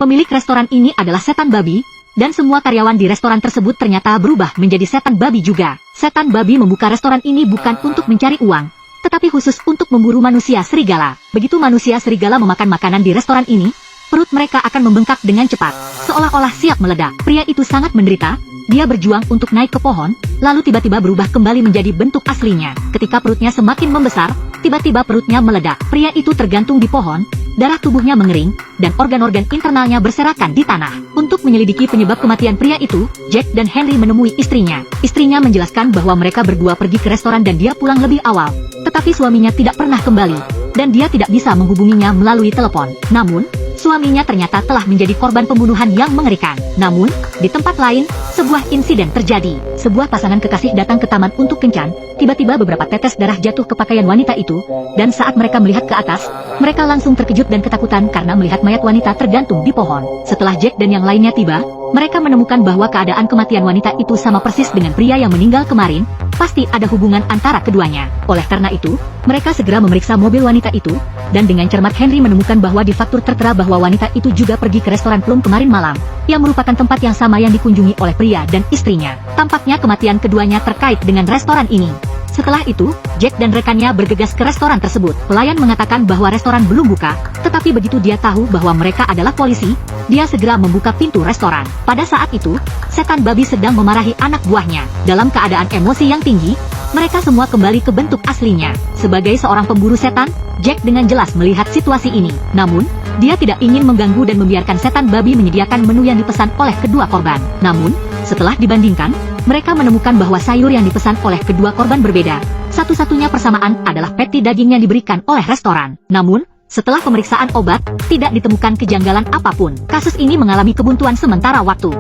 Pemilik restoran ini adalah setan babi, dan semua karyawan di restoran tersebut ternyata berubah menjadi setan babi juga. Setan babi membuka restoran ini bukan untuk mencari uang, tetapi khusus untuk memburu manusia serigala. Begitu manusia serigala memakan makanan di restoran ini, perut mereka akan membengkak dengan cepat, seolah-olah siap meledak. Pria itu sangat menderita, dia berjuang untuk naik ke pohon, lalu tiba-tiba berubah kembali menjadi bentuk aslinya. Ketika perutnya semakin membesar, tiba-tiba perutnya meledak. Pria itu tergantung di pohon, darah tubuhnya mengering, dan organ-organ internalnya berserakan di tanah. Untuk menyelidiki penyebab kematian pria itu, Jack dan Henry menemui istrinya. Istrinya menjelaskan bahwa mereka berdua pergi ke restoran dan dia pulang lebih awal. Tetapi suaminya tidak pernah kembali, dan dia tidak bisa menghubunginya melalui telepon. Namun, suaminya ternyata telah menjadi korban pembunuhan yang mengerikan. Namun, di tempat lain, sebuah insiden terjadi. Sebuah pasangan kekasih datang ke taman untuk kencan. Tiba-tiba beberapa tetes darah jatuh ke pakaian wanita itu, dan saat mereka melihat ke atas, mereka langsung terkejut dan ketakutan karena melihat mayat wanita tergantung di pohon. Setelah Jack dan yang lainnya tiba, mereka menemukan bahwa keadaan kematian wanita itu sama persis dengan pria yang meninggal kemarin. Pasti ada hubungan antara keduanya. Oleh karena itu, mereka segera memeriksa mobil wanita itu, dan dengan cermat Henry menemukan bahwa di faktur tertera bahwa wanita itu juga pergi ke restoran Plum kemarin malam, yang merupakan tempat yang sama yang dikunjungi oleh pria dan istrinya. Tampaknya kematian keduanya terkait dengan restoran ini. Setelah itu, Jack dan rekannya bergegas ke restoran tersebut. Pelayan mengatakan bahwa restoran belum buka, tetapi begitu dia tahu bahwa mereka adalah polisi, dia segera membuka pintu restoran. Pada saat itu, setan babi sedang memarahi anak buahnya. Dalam keadaan emosi yang tinggi, mereka semua kembali ke bentuk aslinya. Sebagai seorang pemburu setan, Jack dengan jelas melihat situasi ini. Namun, dia tidak ingin mengganggu dan membiarkan setan babi menyediakan menu yang dipesan oleh kedua korban. Namun, setelah dibandingkan, mereka menemukan bahwa sayur yang dipesan oleh kedua korban berbeda. Satu-satunya persamaan adalah patty daging yang diberikan oleh restoran. Namun, setelah pemeriksaan obat, tidak ditemukan kejanggalan apapun. Kasus ini mengalami kebuntuan sementara waktu.